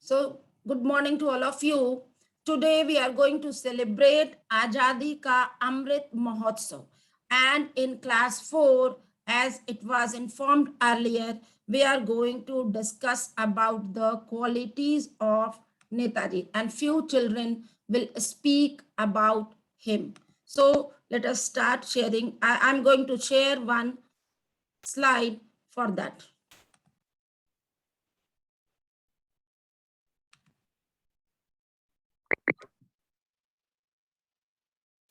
So, good morning to all of you. Today we are going to celebrate Azadi Ka Amrit Mahotsav. And in class 4, as it was informed earlier, we are going to discuss about the qualities of Netaji. And few children will speak about him. So, let us start sharing. I'm going to share one slide for that.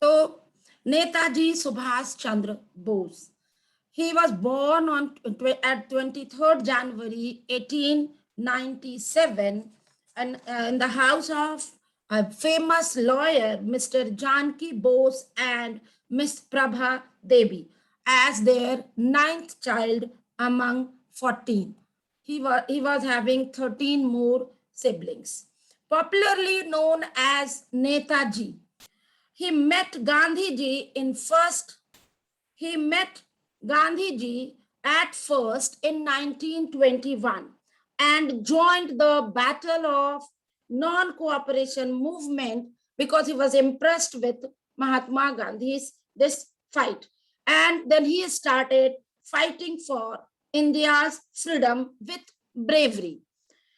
So, Netaji Subhas Chandra Bose. He was born at 23rd January 1897 and in the house of a famous lawyer, Mr. Janki Bose and Miss Prabha Devi, as their ninth child among 14. He was having 13 more siblings. Popularly known as Netaji, he met Gandhiji in first. He met Gandhiji at first in 1921 and joined the Battle of Non-Cooperation movement because he was impressed with Mahatma Gandhi's this fight. And then he started fighting for India's freedom with bravery.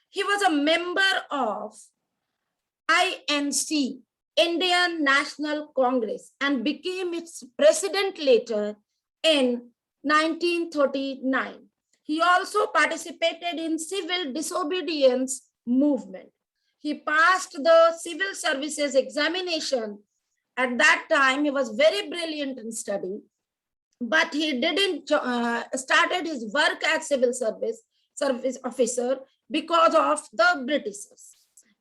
He was a member of INC, Indian National Congress, and became its president later in 1939. He also participated in civil disobedience movement. He passed the civil services examination. At that time, he was very brilliant in study, but he didn't started his work as civil service officer because of the Britishers.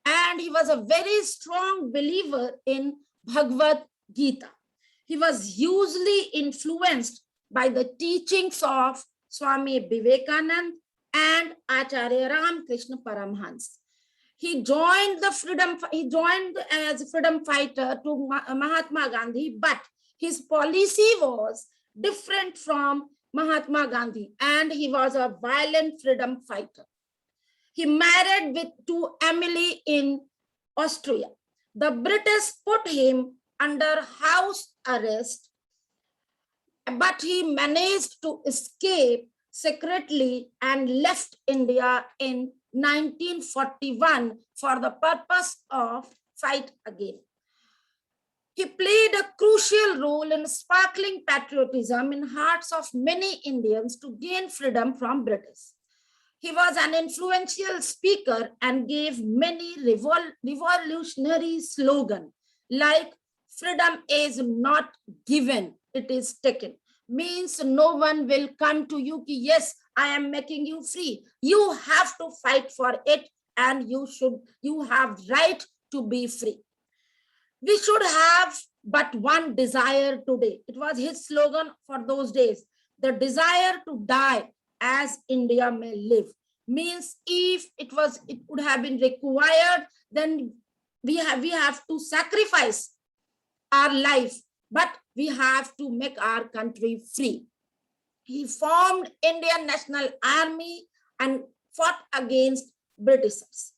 And he was a very strong believer in Bhagavad Gita. He was hugely influenced by the teachings of Swami Vivekanand and Acharya Ramakrishna Paramhans. He joined as a freedom fighter to Mahatma Gandhi, but his policy was different from Mahatma Gandhi, and he was a violent freedom fighter. He married to Emily in Austria. The British put him under house arrest, but he managed to escape secretly and left India in 1941 for the purpose of fight again. He played a crucial role in sparkling patriotism in hearts of many Indians to gain freedom from British. He was an influential speaker and gave many revolutionary slogans like freedom is not given, it is taken. Means no one will come to you, yes, I am making you free. You have to fight for it and you have right to be free. We should have but one desire today. It was his slogan for those days. The desire to die as India may live. Means if it would have been required, then we have to sacrifice our life, but we have to make our country free. He formed Indian National Army and fought against Britishers.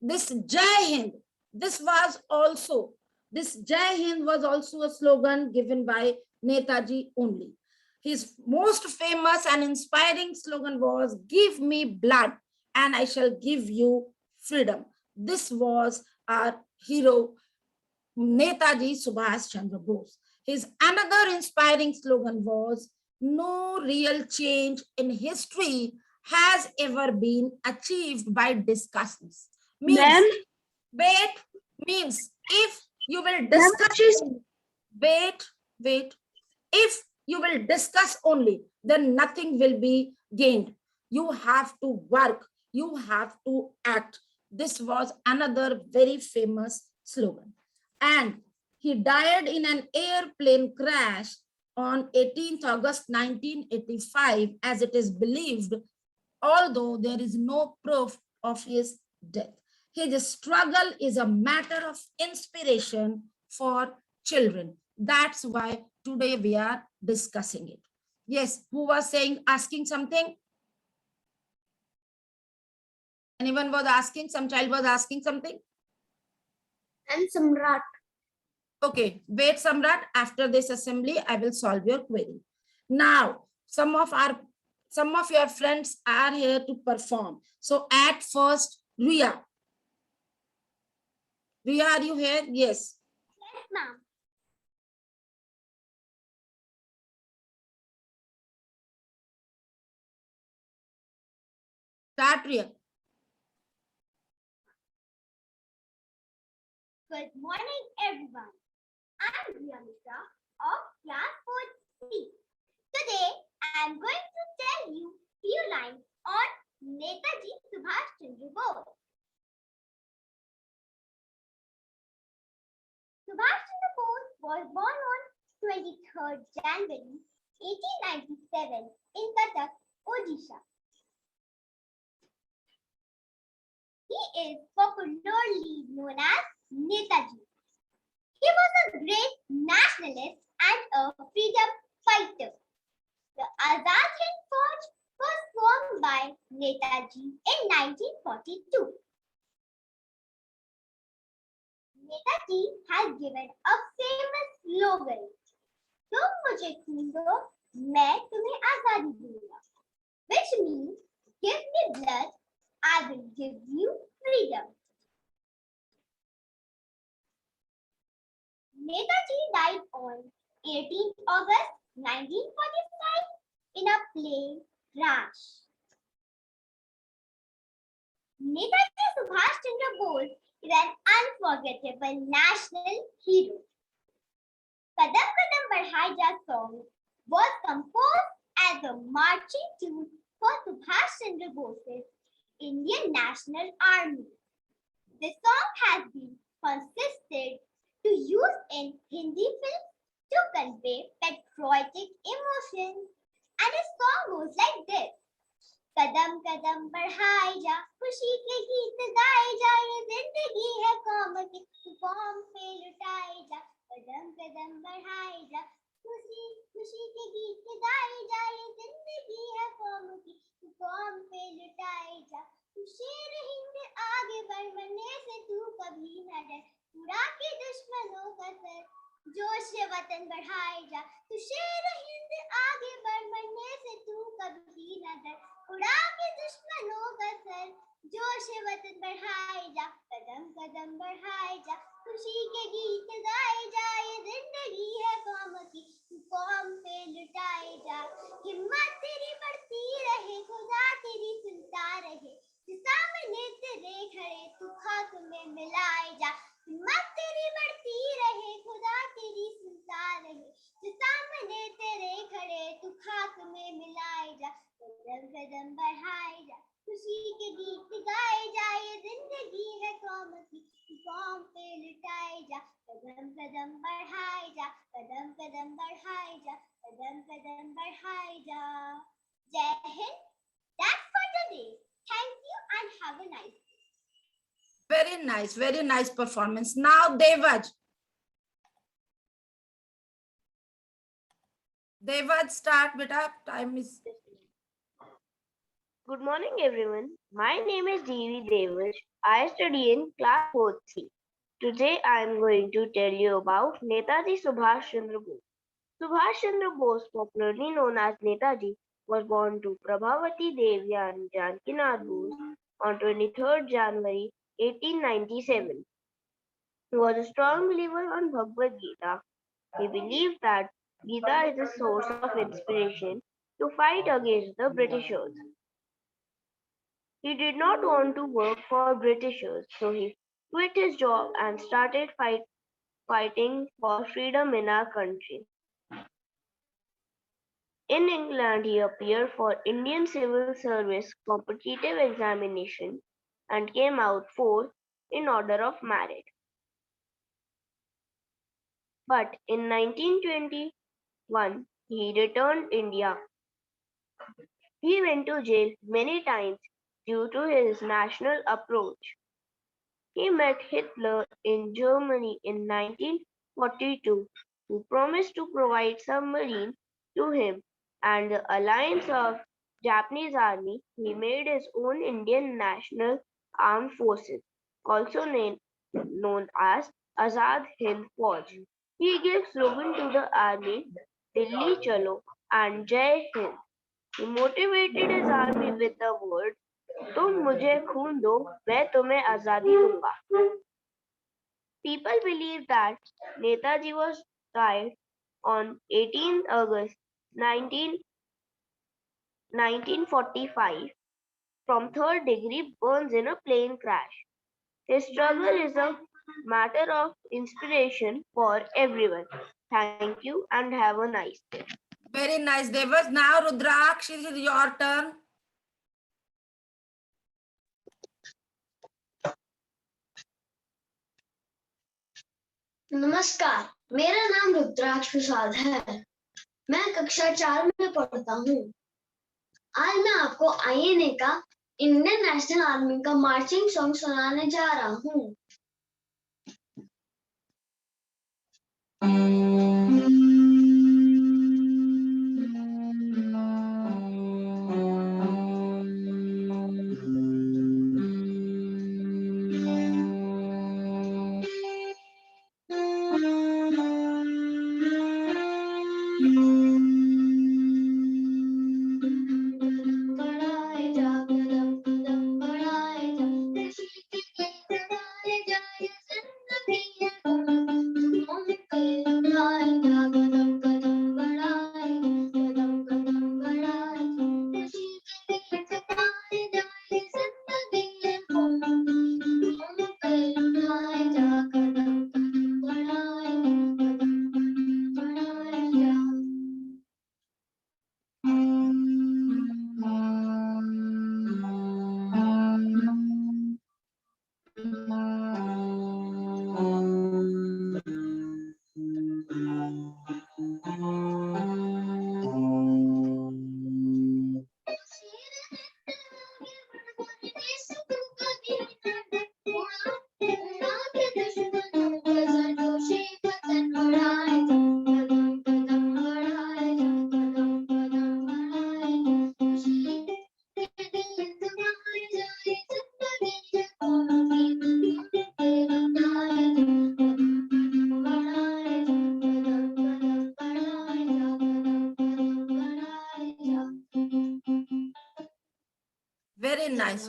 This Jai Hind, this Jai Hind was also a slogan given by Netaji only. His most famous and inspiring slogan was, "Give me blood and I shall give you freedom." This was our hero, Netaji Subhas Chandra Bose. His another inspiring slogan was, "No real change in history has ever been achieved by discussions." Means, wait, means if you will discuss, wait, if you will discuss only, then nothing will be gained. You have to work, you have to act. This was another very famous slogan. And he died in an airplane crash on 18th August 1985, as it is believed, although there is no proof of his death. His struggle is a matter of inspiration for children. That's why today we are discussing it. Yes, who was asking something? Anyone was asking? Some child was asking something? And Samrat. Okay, wait, Samrat. After this assembly, I will solve your query. Now, some of your friends are here to perform. So at first, Ria. Ria, are you here? Yes. Yes, ma'am. Start, Ria. Good morning, everyone. I'm Ria Mishra of Class 4C. Today, I'm going to tell you few lines on Netaji Subhash Chandra Bose. Subhash Chandra Bose was born on 23rd January 1897 in Cuttack, Odisha. He is popularly known as Netaji. He was a great nationalist and a freedom fighter. The Azad Hind Fauj was formed by Netaji in 1942. Netaji has given a famous slogan, तुम मुझे खून दो, मैं तुम्हें आजादी दूंगा, which means give me blood, I will give you freedom. Netaji died on 18th August 1945 in a plane crash. Netaji Subhash Chandra Bose is an unforgettable national hero. Kadam Kadam Badhai Ja song was composed as a marching tune for Subhash Chandra Bose's Indian National Army. The song has been consisted to use in Hindi films to convey patriotic emotions, and the song goes like this. कदम कदम बढ़ाए जा, खुशी के गीत गाए जा, ये जिंदगी है कौम की, कौम पे लुटाए जा, कदम कदम बढ़ाए जा, खुशी खुशी के गीत गाए जा, ये जिंदगी है कौम की, कौम पे लुटाए जा, तू शेर हिंद आगे बढ़, मरने से तू कभी न डर, उड़ा के दुश्मनों का सर, जोश वतन बढ़ाए जा, तू शेर हिंद आगे बढ़, मरने से तू कभी न डर, उड़ा के दुश्मनों का सर, जोश वतन बढ़ाए जा, कदम कदम बढ़ाए जा, खुशी के गीत गाए जा, ये जिंदगी है कौम की, कौम पे लुटाए जा, हिम्मत तेरी बढ़ती रहे, खुदा तेरी सुनता रहे, सामने तेरे खड़े तू खाक में मिलाए जा, हिम्मत तेरी बढ़ती रहे, खुदा तेरी सुनता रहे, सामने तेरे खड़े तू खाक में मिलाए जा, कदम कदम बढ़ाए जा, खुशी के गीत गाए जा, ये जिंदगी है कौम की, कौम पे लुटाए जा, कदम कदम बढ़ाए जा, कदम कदम बढ़ाए जा, कदम कदम बढ़ाए जा. Jai Hind. That's for today. Thank you and have a nice day. Very nice performance. Now, Devaj. Devaj, start, beta. Time is. Good morning, everyone. My name is G.V. Devaj. I study in class 4C. Today, I am going to tell you about Netaji Subhash Chandra Bose. Subhash Chandra Bose, popularly known as Netaji, was born to Prabhavati Devi and Janakinath Bose on 23rd January 1897. He was a strong believer on Bhagavad Gita. He believed that Gita is a source of inspiration to fight against the Britishers. He did not want to work for Britishers, so he quit his job and started fighting for freedom in our country. In England, he appeared for Indian Civil Service competitive examination and came out fourth in order of merit. But in 1921, he returned India. He went to jail many times due to his national approach. He met Hitler in Germany in 1942, who promised to provide submarines to him and the alliance of Japanese army. He made his own Indian national Armed Forces, also known as Azad Hind Fauj. He gave slogan to the army, Dilli Chalo and Jai Hind. He motivated his army with the words, तुम मुझे खून दो, मैं तुम्हें आजादी दूंगा. People believe that Netaji was died on 18th August 1945 from third degree burns in a plane crash. His struggle is a matter of inspiration for everyone. Thank you and have a nice day. Very nice, Devas. Now, Rudraksh, it is your turn. नमस्कार, मेरा नाम रुद्राक्ष प्रसाद है। मैं कक्षा 4 में पढ़ता हूँ। आज मैं आपको INA का इंडियन नेशनल आर्मी का मार्चिंग सॉन्ग सुनाने जा रहा हूँ।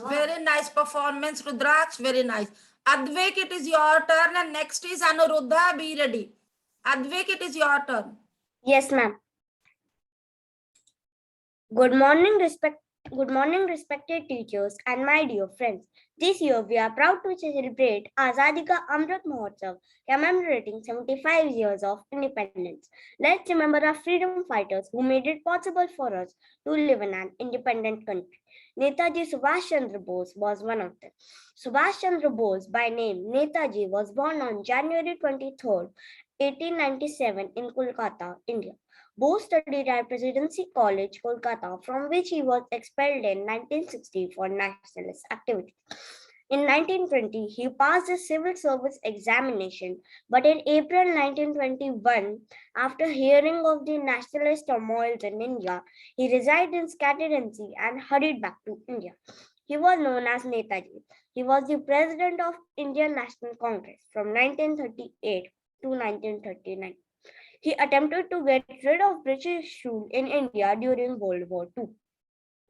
Very nice performance, Rudraksh. Very nice. Advik, it is your turn, and next is Anuruddha. Be ready. Advik, it is your turn. Yes, ma'am. Good morning, respected teachers and my dear friends. This year, we are proud to celebrate Azadi Ka Amrit Mahotsav, commemorating 75 years of independence. Let's remember our freedom fighters who made it possible for us to live in an independent country. Netaji Subhash Chandra Bose was one of them. Subhash Chandra Bose, by name Netaji, was born on January 23rd, 1897 in Kolkata, India. Bose studied at Presidency College, Kolkata, from which he was expelled in 1960 for nationalist activity. In 1920, he passed the civil service examination, but in April 1921, after hearing of the nationalist turmoils in India, he resigned his candidacy and hurried back to India. He was known as Netaji. He was the president of Indian National Congress from 1938 to 1939. He attempted to get rid of British rule in India during World War II.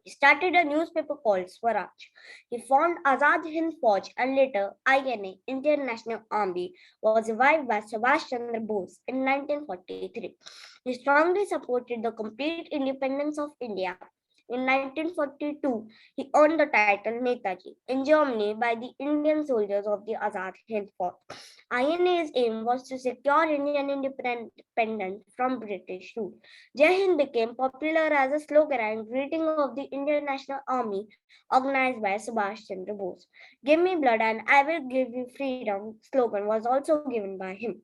He started a newspaper called Swaraj. He formed Azad Hind Fauj and later INA, Indian National Army, was revived by Subhash Chandra Bose in 1943. He strongly supported the complete independence of India. In 1942, he earned the title Netaji in Germany by the Indian soldiers of the Azad Hind Fauj. INA's aim was to secure Indian independence from British rule. Jai Hind became popular as a slogan and greeting of the Indian National Army organized by Subhash Chandra Bose. Give me blood and I will give you freedom slogan was also given by him.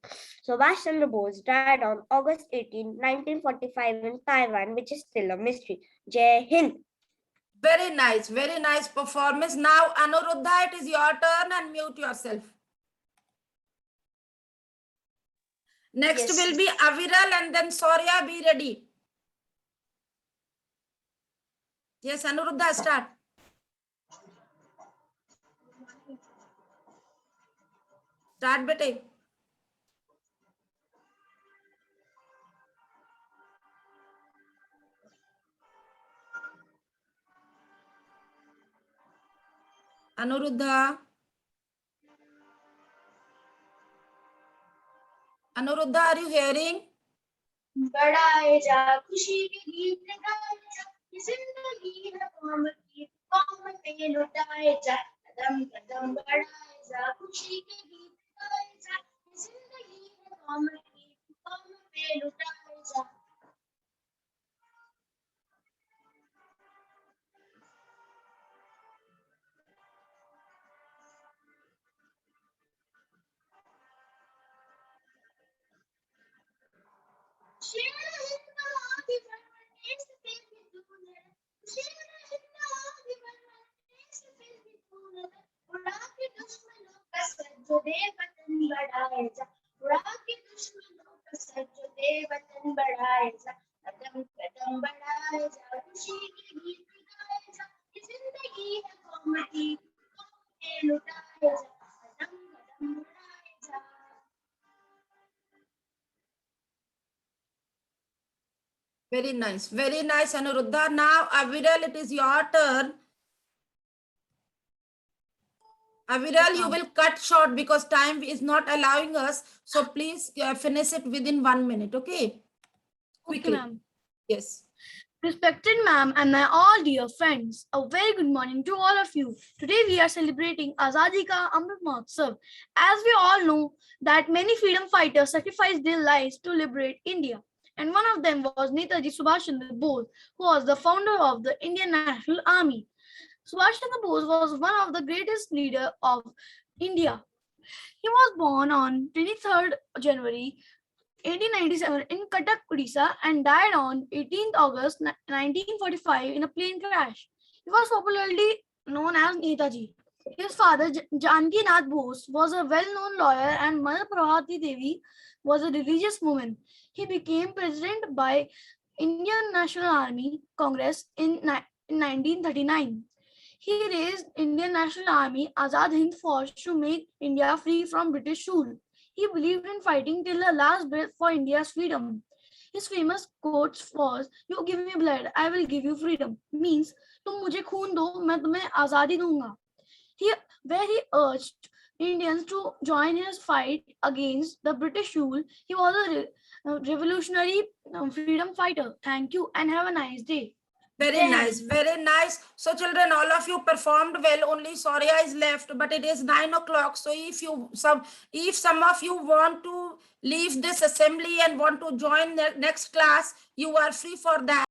Subhash Chandra Bose died on August 18, 1945 in Taiwan, which is still a mystery. Jai Hind. Very nice performance. Now, Anuruddha, it is your turn and mute yourself. Next will be Aviral and then Soria. Be ready. Yes, Anuruddha, start. Start बेटे। Anuruddha, Anuruddha, are you hearing? बढ़ाए जा खुशी के गीत गाए जा, ये जिंदगी है कौम पे लुटाए जा, कदम कदम बढ़ाए जा खुशी के गीत गाए जा, ये जिंदगी है कौम पे लुटाए जा। बढ़ाए जा, कदम कदम बढ़ाए जा खुशी के गीत गाए जा, ये जिंदगी है कौम पे लुटाए जा, कदम कदम बढ़ाए जा। Very nice, Anuruddha. Now, Aviral, it is your turn. Aviral, you will cut short because time is not allowing us. So please finish it within 1 minute, okay? Quickly. ma'am. Yes. Respected ma'am and my all dear friends, a very good morning to all of you. Today we are celebrating Azadi Ka Amrit Mahotsav. As we all know that many freedom fighters sacrificed their lives to liberate India. And one of them was Netaji Subhash Chandra Bose, who was the founder of the Indian National Army. Subhash Chandra Bose was one of the greatest leaders of India. He was born on 23rd January 1897 in Cuttack, Odisha, and died on 18th August 1945 in a plane crash. He was popularly known as Netaji. His father, Janki Nath Bose, was a well-known lawyer, and Mother Prabhati Devi was a religious woman. He became president by Indian National Army Congress in 1939. He raised Indian National Army Azad Hind Force to make India free from British rule. He believed in fighting till the last breath for India's freedom. His famous quotes was, "You give me blood, I will give you freedom." Means, "तुम मुझे खून दो, मैं तुम्हें आजादी दूंगा." Where he urged Indians to join his fight against the British rule. He was a revolutionary freedom fighter. Thank you and have a nice day. Very nice, very nice. So children, all of you performed well. Only Soria is left, but it is 9 o'clock. So if some of you want to leave this assembly and want to join the next class, you are free for that.